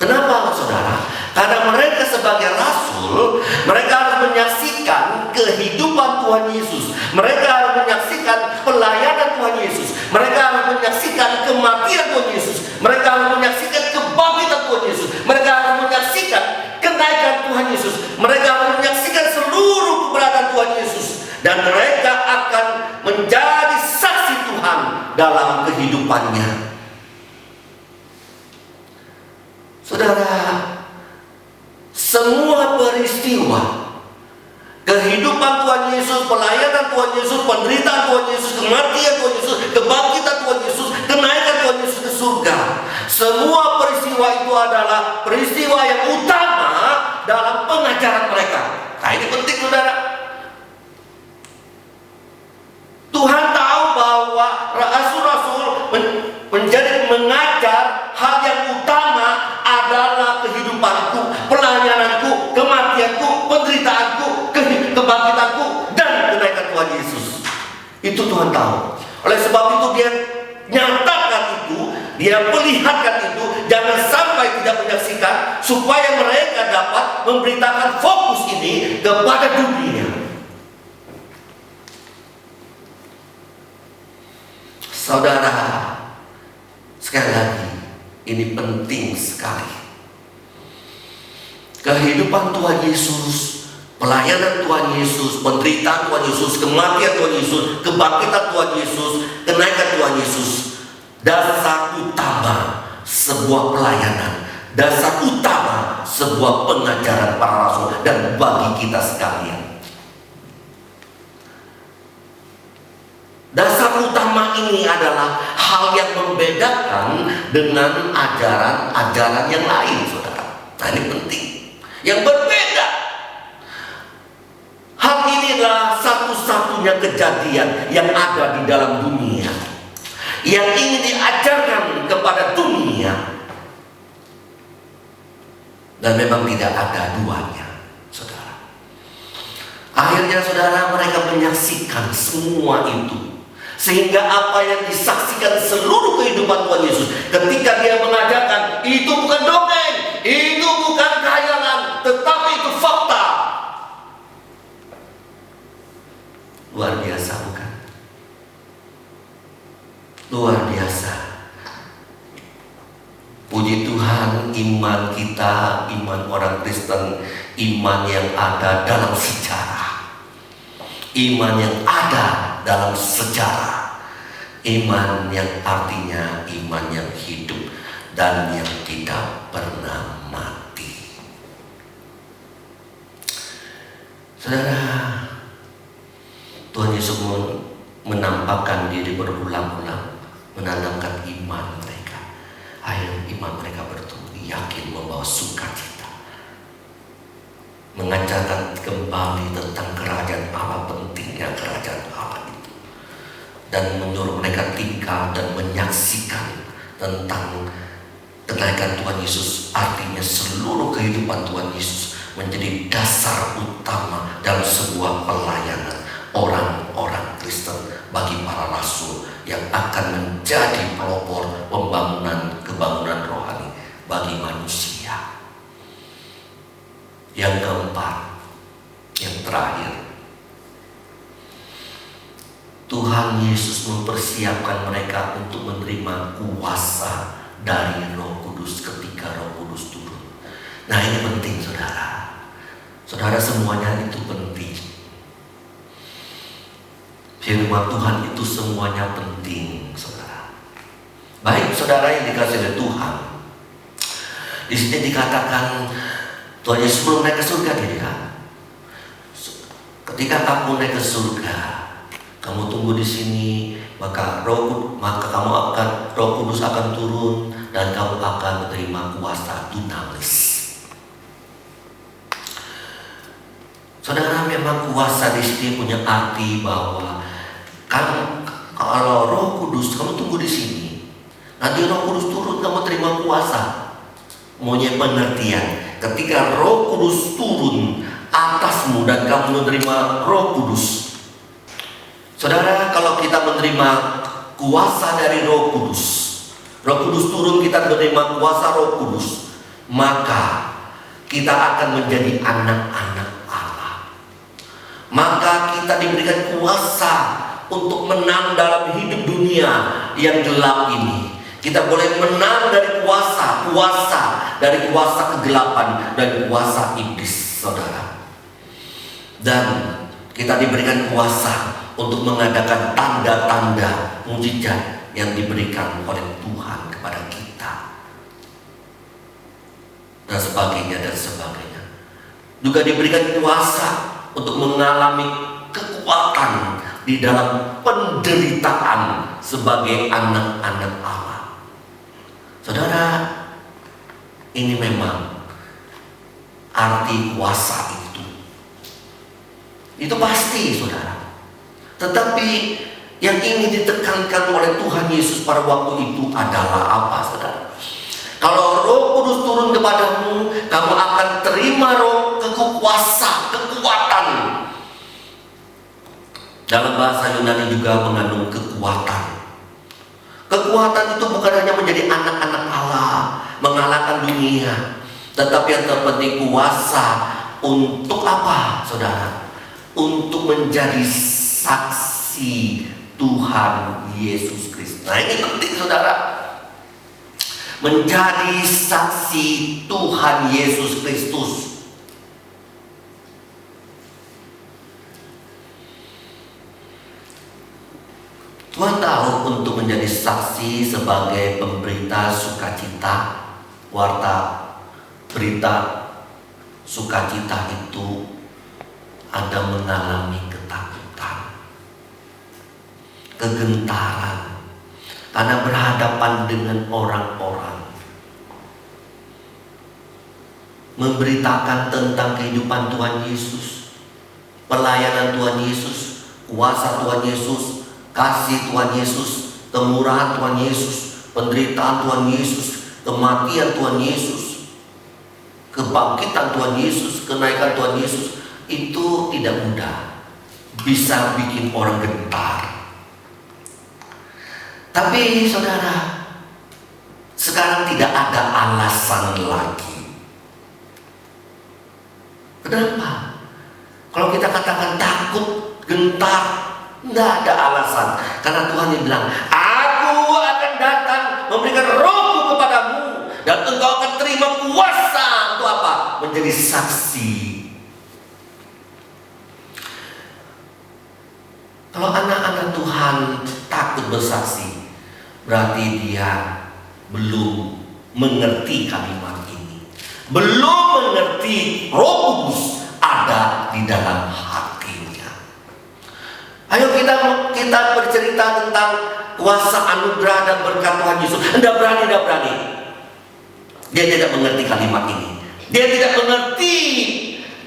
Kenapa saudara? Karena mereka sebagai rasul, mereka harus menyaksikan kehidupan Tuhan Yesus. Mereka harus menyaksikan pelayanan Tuhan Yesus. Mereka harus menyaksikan kematian Tuhan Yesus. Mereka harus menyaksikan kebangkitan Tuhan Yesus. Mereka harus menyaksikan kenaikan Tuhan Yesus. Mereka harus menyaksikan seluruh keberadaan Tuhan Yesus. Dan mereka akan menjadi saksi Tuhan dalam kehidupannya. Saudara, semua peristiwa kehidupan Tuhan Yesus, pelayanan Tuhan Yesus, penderitaan Tuhan Yesus, kematian Tuhan Yesus, kebangkitan Tuhan Yesus, kenaikan Tuhan Yesus ke surga, semua peristiwa itu adalah peristiwa yang utama dalam pengajaran mereka. Nah, ini penting saudara. Tuhan tahu bahwa rasul-rasul menjadi mengajar hal yang utama adalah kehidupanku, pelayananku, kematianku, penderitaanku, kebangkitanku, dan kenaikan Tuhan Yesus. Itu Tuhan tahu. Oleh sebab itu dia nyatakan itu, dia melihatkan itu, jangan sampai tidak menyaksikan, supaya mereka dapat memberitakan fokus ini kepada dunia. Saudara, sekali lagi, ini penting sekali. Kehidupan Tuhan Yesus, pelayanan Tuhan Yesus, penderitaan Tuhan Yesus, kematian Tuhan Yesus, kebangkitan Tuhan Yesus, kenaikan Tuhan Yesus, dasar utama sebuah pelayanan, dasar utama sebuah pengajaran para rasul dan bagi kita sekalian. Dasar utama ini adalah hal yang membedakan dengan ajaran-ajaran yang lain, saudara. Nah, ini penting. Yang berbeda. Hal inilah satu-satunya kejadian yang ada di dalam dunia, yang ingin diajarkan kepada dunia. Dan memang tidak ada duanya, saudara. Akhirnya saudara, mereka menyaksikan semua itu. Sehingga apa yang disaksikan seluruh kehidupan Tuhan Yesus ketika dia mengajarkan, itu bukan dongeng, itu bukan khayalan, tetapi itu fakta. Luar biasa bukan? Luar biasa. Puji Tuhan, iman kita, iman orang Kristen, iman yang ada dalam sejarah, iman yang ada dalam sejarah, iman yang artinya iman yang hidup dan yang tidak pernah mati. Saudara, Tuhan Yesus menampakkan diri berulang-ulang, menanamkan iman mereka. Akhirnya iman mereka bertumbuh, yakin membawa sukacita. mengajarkan kembali tentang kerajaan Allah, pentingnya kerajaan Allah itu, dan menyuruh mereka tinggal dan menyaksikan tentang kenaikan Tuhan Yesus. Artinya seluruh kehidupan Tuhan Yesus menjadi dasar utama dalam sebuah pelayanan orang-orang Kristen bagi para rasul yang akan menjadi pelopor kebangunan rohani bagi manusia. Yang keempat, yang terakhir, Tuhan Yesus mempersiapkan mereka untuk menerima kuasa dari Roh Kudus ketika Roh Kudus turun. Nah, ini penting, saudara. Saudara, semuanya itu penting. Firman Tuhan itu semuanya penting, saudara. Baik, saudara yang dikasihi oleh Tuhan, di sini dikatakan Tuhan Yesus belum naik ke surga, tidak. Ketika kamu naik ke surga, kamu tunggu di sini, maka Roh Kudus akan turun dan kamu akan menerima kuasa dunamis. Saudara, memang kuasa di sini punya arti bahwa kalau Roh Kudus, kamu tunggu di sini, nanti Roh Kudus turun, kamu terima kuasa. Maunya pengertian, ketika Roh Kudus turun atasmu dan kamu menerima Roh Kudus. Saudara, kalau kita menerima kuasa dari Roh Kudus, Roh Kudus turun, kita menerima kuasa Roh Kudus, maka kita akan menjadi anak-anak Allah. Maka kita diberikan kuasa untuk menang dalam hidup dunia yang gelap ini. Kita boleh menang dari kuasa dari kuasa kegelapan dan kuasa iblis, saudara. Dan kita diberikan kuasa untuk mengadakan tanda-tanda mujizat yang diberikan oleh Tuhan kepada kita, dan sebagainya dan sebagainya. Juga diberikan kuasa untuk mengalami kekuatan di dalam penderitaan sebagai anak-anak Allah. Saudara, ini memang arti kuasa itu. Itu pasti, saudara. Tetapi yang ingin ditekankan oleh Tuhan Yesus pada waktu itu adalah apa, saudara? Kalau Roh Kudus turun kepadamu, kamu akan terima roh kekuatan. Dalam bahasa Yunani juga mengandung kekuatan. Kekuatan itu bukan hanya menjadi anak-anak Allah, mengalahkan dunia, tetapi yang terpenting kuasa untuk apa, saudara? Untuk menjadi saksi Tuhan Yesus Kristus. Nah, ini penting, saudara. Menjadi saksi Tuhan Yesus Kristus. Tuhan tahu untuk menjadi saksi sebagai pemberita sukacita, warta berita sukacita itu ada mengalami ketakutan, kegentaran, karena berhadapan dengan orang-orang, memberitakan tentang kehidupan Tuhan Yesus, pelayanan Tuhan Yesus, kuasa Tuhan Yesus, kasih Tuhan Yesus, kemurahan Tuhan Yesus, penderitaan Tuhan Yesus, kematian Tuhan Yesus, kebangkitan Tuhan Yesus, kenaikan Tuhan Yesus. Itu tidak mudah, bisa bikin orang gentar. Tapi saudara, sekarang tidak ada alasan lagi. Kenapa? Kalau kita katakan takut, gentar, tidak ada alasan. Karena Tuhan yang bilang, aku akan datang memberikan rohku kepadamu, dan engkau akan terima kuasa untuk apa? Menjadi saksi. Kalau anak-anak Tuhan takut bersaksi, berarti dia belum mengerti kalimat ini, belum mengerti Roh Kudus ada di dalam hatinya. Ayo kita bercerita tentang kuasa anugerah dan berkat Tuhan Yesus. Tidak berani. Dia tidak mengerti kalimat ini. Dia tidak mengerti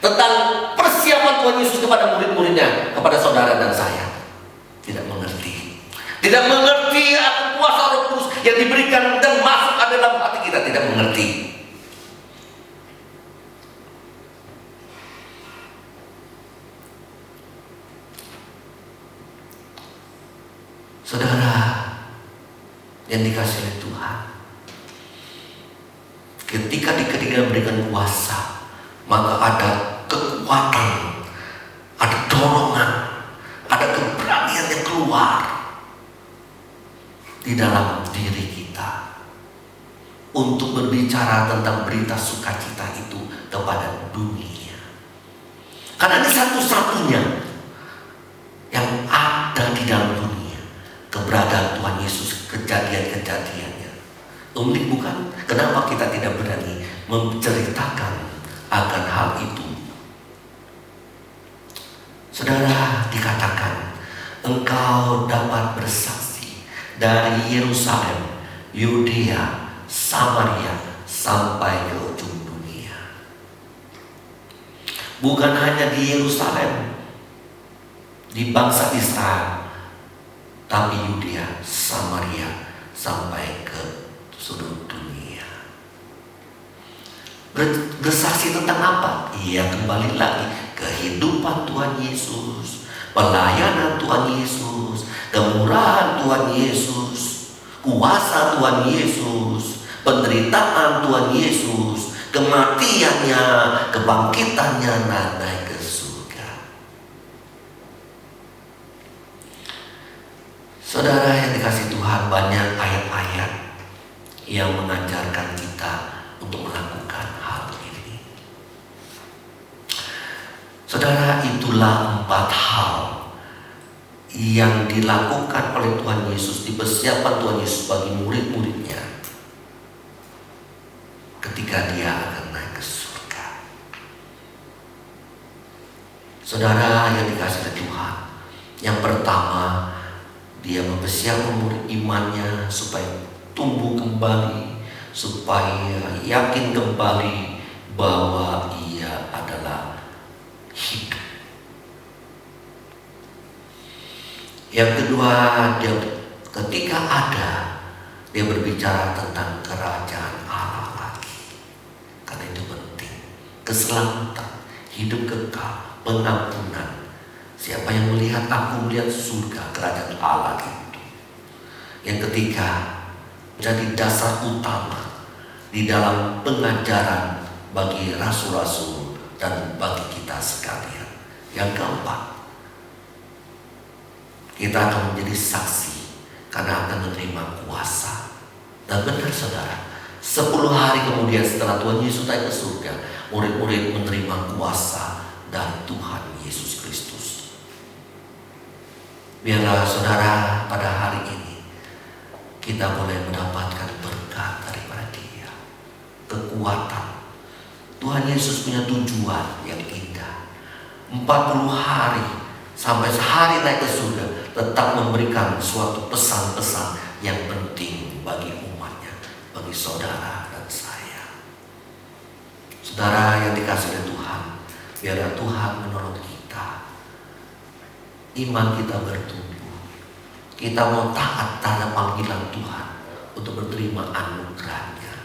tentang persiapan Tuhan Yesus kepada murid-muridnya, kepada saudara dan saya. Tidak mengerti. Tidak mengerti akan kuasa Roh Kudus yang diberikan dan masuk ke dalam hati kita. Tidak mengerti. Saudara yang dikasihi oleh Tuhan, ketika diberikan kuasa, maka ada kekuatan, ada dorongan, ada keberanian yang keluar di dalam diri kita untuk berbicara tentang berita sukacita itu kepada dunia. Karena ini satu-satunya yang ada di dalam dunia, keberadaan Tuhan Yesus, kejadian-kejadiannya. Unik bukan? Kenapa kita tidak berani menceritakan akan hal itu? Saudara, dikatakan engkau dapat bersaksi dari Yerusalem, Yudea, Samaria sampai ke ujung dunia. Bukan hanya di Yerusalem, di bangsa Israel, tapi Yudea, Samaria sampai ke sudut dunia. Bersaksi tentang apa? Iya, kembali lagi kehidupan Tuhan Yesus, pelayanan Tuhan Yesus, kemurahan Tuhan Yesus, kuasa Tuhan Yesus, penderitaan Tuhan Yesus, kematiannya, kebangkitannya, dan naik ke surga. Saudara yang dikasihi Tuhan, banyak ayat-ayat yang mengajarkan kita untuk melakukan hal ini. Saudara, itulah 4 hal yang dilakukan oleh Tuhan Yesus, dipersiapkan Tuhan Yesus bagi murid-muridnya ketika dia akan naik ke surga. Saudara yang dikasihi Tuhan, yang pertama, dia mempersiapkan murid imannya supaya tumbuh kembali, supaya yakin kembali bahwa ia adalah hidup. Yang kedua, dia ketika ada, dia berbicara tentang kerajaan Allah lagi. Karena itu penting. Keselamatan, hidup kekal, pengampunan. Siapa yang melihat aku melihat surga, kerajaan Allah itu. Yang ketiga, jadi dasar utama di dalam pengajaran bagi rasul-rasul dan bagi kita sekalian. Yang keempat, kita akan menjadi saksi karena akan menerima kuasa. Dan benar saudara, 10 hari kemudian setelah Tuhan Yesus naik ke surga, murid-murid menerima kuasa dari Tuhan Yesus Kristus. Biarlah saudara pada hari ini kita boleh mendapatkan berkat daripada Dia, kekuatan. Tuhan Yesus punya tujuan yang indah. 40 hari sampai sehari naik ke surga, tetap memberikan suatu pesan-pesan yang penting bagi umatnya, bagi saudara dan saya. Saudara yang dikasihi oleh Tuhan, biarlah Tuhan menolong kita. Iman kita bertumbuh. Kita mau taat terhadap panggilan Tuhan untuk menerima anugerah-Nya.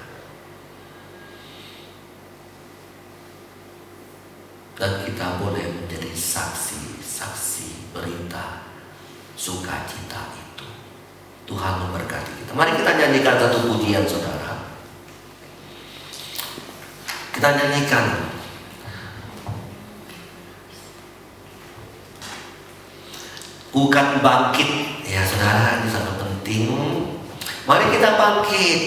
Dan kita boleh menjadi saksi-saksi berita sukacita itu. Tuhan memberkati kita. Mari kita nyanyikan satu pujian saudara. Kita nyanyikan Ku kan bangkit. Ya saudara, ini sangat penting. Mari kita bangkit.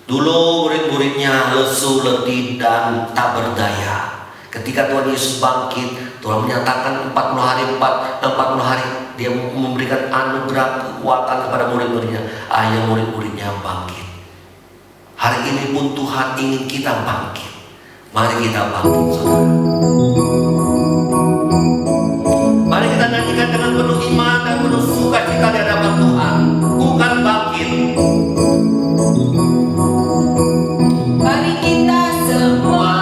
Dulu murid-muridnya lesu, letih, dan tak berdaya. Ketika Tuhan Yesus bangkit, Tuhan menyatakan 40 hari Dia memberikan anugerah kekuatan kepada murid-muridnya. Ayo murid-muridnya bangkit. Hari ini pun Tuhan ingin kita bangkit. Mari kita bangkit saudara. Mari kita nyanyikan dengan penuh iman dan penuh sukacita di hadapan Tuhan. Bukan bangkit. Mari kita semua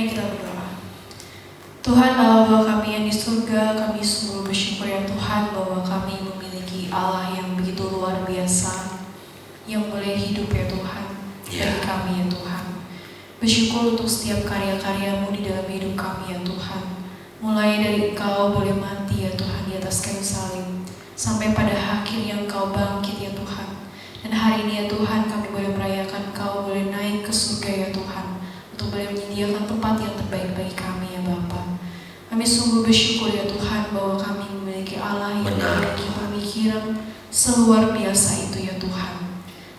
Mari kita berdoa. Tuhan Allah Bapa kami yang di surga, kami sungguh bersyukur ya Tuhan bahwa kami memiliki Allah yang begitu luar biasa, yang boleh hidup ya Tuhan bagi kami ya Tuhan. Bersyukur untuk setiap karya-karya-Mu di dalam hidup kami ya Tuhan. Mulai dari Engkau boleh mati ya Tuhan di atas kayu salib, sampai pada akhirnya Engkau bangkit ya Tuhan. Dan hari ini ya Tuhan kami boleh merayakan Engkau boleh naik ke surga ya Tuhan, untuk boleh menyediakan tempat yang terbaik bagi kami ya Bapa. Kami sungguh bersyukur ya Tuhan bahwa kami memiliki Allah yang memiliki pemikiran seluar biasa itu ya Tuhan.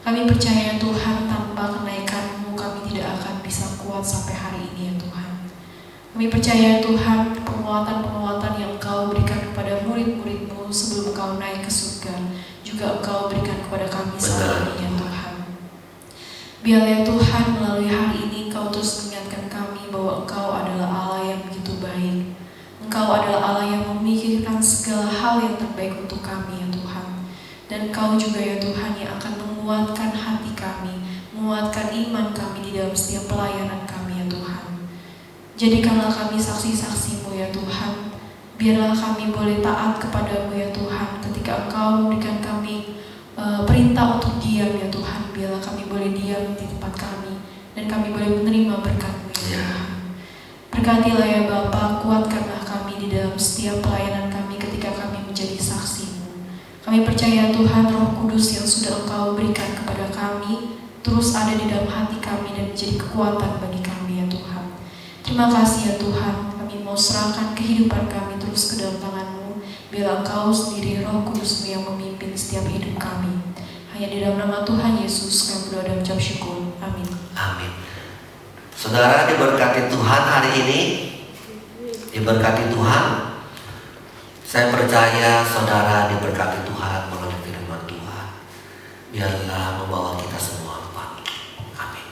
Kami percaya ya Tuhan tanpa kenaikan-Mu kami tidak akan bisa kuat sampai hari ini ya Tuhan. Kami percaya ya Tuhan penguatan-penguatan yang Engkau berikan kepada murid-murid-Mu sebelum Engkau naik ke surga juga Engkau berikan kepada kami saat ini ya Tuhan. Biarlah ya Tuhan melalui hari ini Engkau terus mengingatkan kami bahwa Engkau adalah Allah yang begitu baik. Engkau adalah Allah yang memikirkan segala hal yang terbaik untuk kami ya Tuhan. Dan Engkau juga ya Tuhan yang akan menguatkan hati kami, menguatkan iman kami di dalam setiap pelayanan kami ya Tuhan. Jadikanlah kami saksi-saksi-Mu ya Tuhan. Biarlah kami boleh taat kepada-Mu ya Tuhan ketika Engkau memberikan kami perintah untuk diam ya Tuhan. Biarlah kami boleh diam di tempat kami dan kami boleh menerima berkat-Mu ya Tuhan. Berkatilah ya Bapa, kuatkanlah kami di dalam setiap pelayanan kami ketika kami menjadi saksi-Mu. Kami percaya Tuhan Roh Kudus yang sudah Engkau berikan kepada kami terus ada di dalam hati kami dan menjadi kekuatan bagi kami ya Tuhan. Terima kasih ya Tuhan, kami mau serahkan kehidupan kami terus ke dalam tangan-Mu. Biarlah Engkau sendiri Roh Kudus-Mu yang memimpin setiap hidup kami. Hanya di dalam nama Tuhan Yesus kami berdoa dan mengucap syukur. Amin. Amin. Saudara diberkati Tuhan hari ini, diberkati Tuhan. Saya percaya saudara diberkati Tuhan melalui firman Tuhan. Biarlah membawa kita semua bangkit. Amin.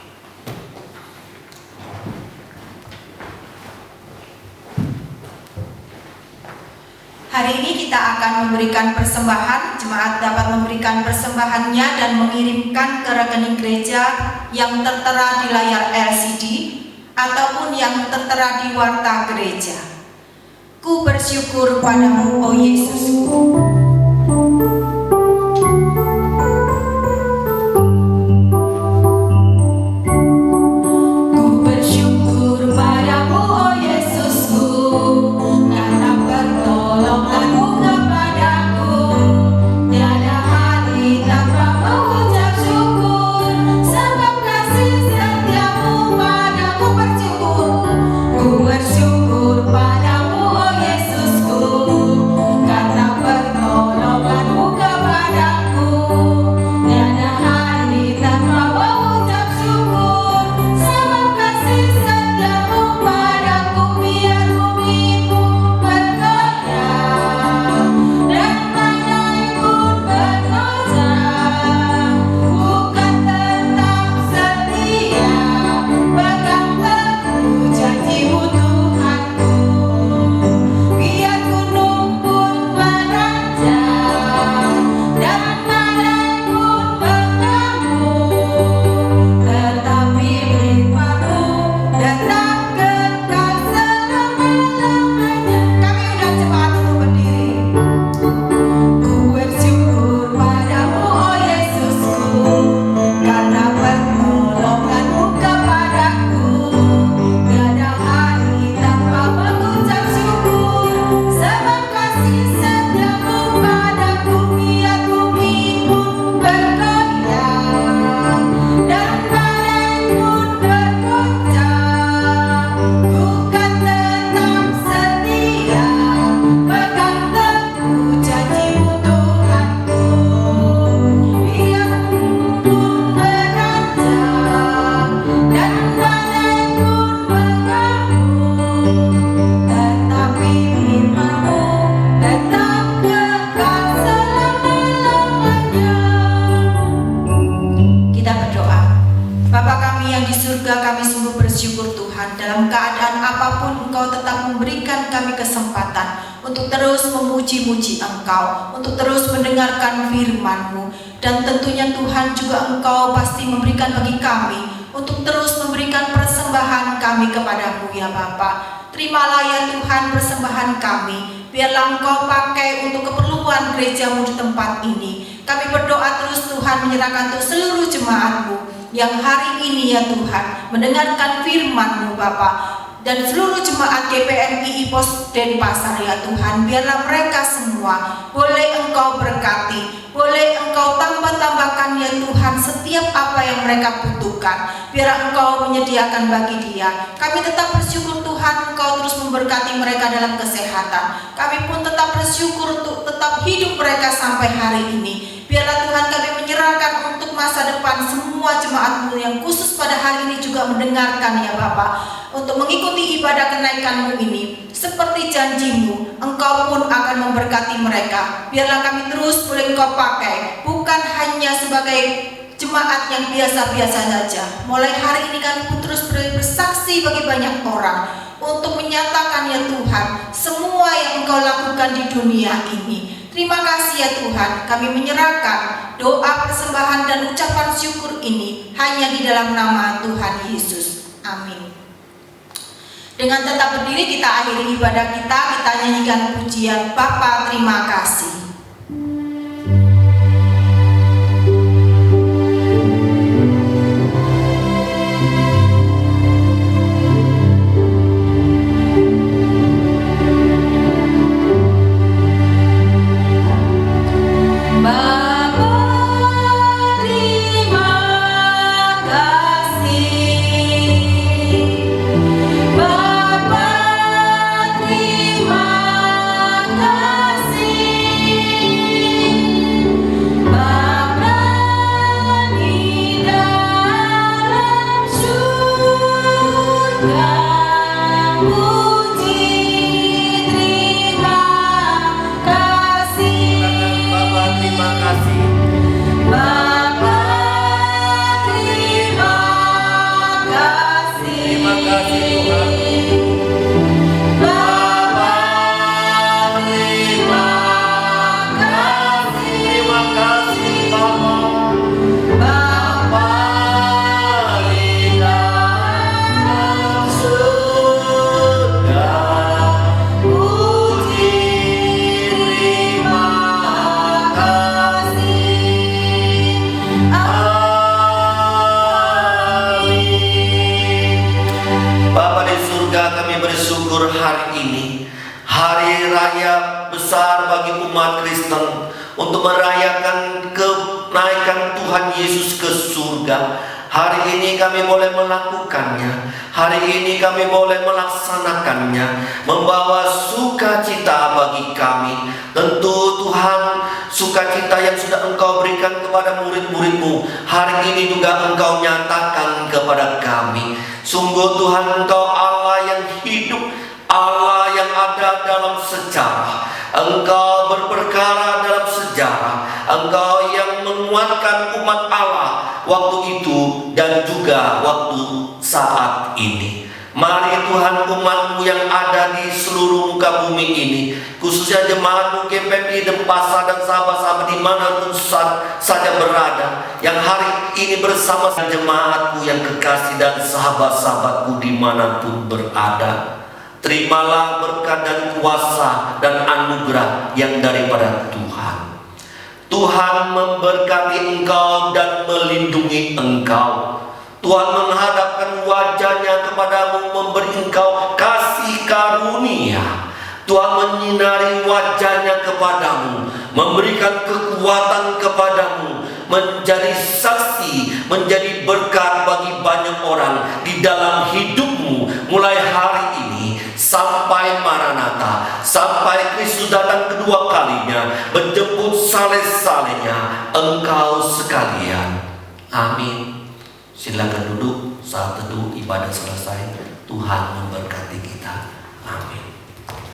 Hari ini kita akan memberikan persembahan. Jemaat dapat memberikan persembahannya dan mengirimkan ke rekening gereja yang tertera di layar LCD ataupun yang tertera di warta gereja. Ku bersyukur padamu, oh Yesusku. Untuk terus memuji-muji Engkau, untuk terus mendengarkan firman-Mu. Dan tentunya Tuhan juga Engkau pasti memberikan bagi kami untuk terus memberikan persembahan kami kepadamu ya Bapa. Terimalah ya Tuhan persembahan kami, biarlah Engkau pakai untuk keperluan gerejamu di tempat ini. Kami berdoa terus Tuhan menyerahkan untuk seluruh jemaat-Mu yang hari ini ya Tuhan mendengarkan firman-Mu Bapa, dan seluruh jemaat GPMI Pos Denpasar ya Tuhan, biarlah mereka semua boleh Engkau berkati, boleh Engkau tambah-tambahkan ya Tuhan setiap apa yang mereka butuhkan, biar Engkau menyediakan bagi dia. Kami tetap bersyukur Tuhan Engkau terus memberkati mereka dalam kesehatan. Kami pun tetap bersyukur untuk tetap hidup mereka sampai hari ini. Biarlah Tuhan kami menyerahkan untuk masa depan semua jemaat-Mu yang khusus pada hari ini juga mendengarkan ya Bapa, untuk mengikuti ibadah kenaikan-Mu ini. Seperti janji-Mu, Engkau pun akan memberkati mereka. Biarlah kami terus boleh Engkau pakai, bukan hanya sebagai jemaat yang biasa-biasa saja. Mulai hari ini kami pun terus bersaksi bagi banyak orang untuk menyatakan ya Tuhan semua yang Engkau lakukan di dunia ini. Terima kasih ya Tuhan, kami menyerahkan doa persembahan dan ucapan syukur ini hanya di dalam nama Tuhan Yesus. Amin. Dengan tetap berdiri kita akhiri ibadah kita nyanyikan pujian Bapa terima kasih. Untuk merayakan kenaikan Tuhan Yesus ke surga. Hari ini kami boleh melakukannya. Hari ini kami boleh melaksanakannya, membawa sukacita bagi kami. Tentu Tuhan, sukacita yang sudah Engkau berikan kepada murid-murid-Mu, hari ini juga Engkau nyatakan kepada kami. Sungguh Tuhan, Engkau Allah yang hidup, Allah yang ada dalam sejarah. Engkau berperkara dalam sejarah. Engkau yang menguatkan umat Allah waktu itu dan juga waktu saat ini. Mari Tuhan, umat-Mu yang ada di seluruh muka bumi ini, khususnya jemaat-Mu GPMI Denpasar dan sahabat-sahabat dimanapun saja berada, yang hari ini bersama jemaat-Mu yang kekasih dan sahabat-sahabat-Mu dimanapun berada. Terimalah berkat dan kuasa dan anugerah yang daripada Tuhan. Tuhan memberkati engkau dan melindungi engkau. Tuhan menghadapkan wajahnya kepadamu, memberi engkau kasih karunia. Tuhan menyinari wajahnya kepadamu, memberikan kekuatan kepadamu, menjadi saksi, menjadi berkat bagi banyak orang di dalam hidupmu mulai hari ini sampai Maranatha, sampai Kristus datang kedua kalinya menjemput saleh-salehnya engkau sekalian. Amin. Silakan duduk. Saat teduh ibadah selesai, Tuhan memberkati kita. Amin.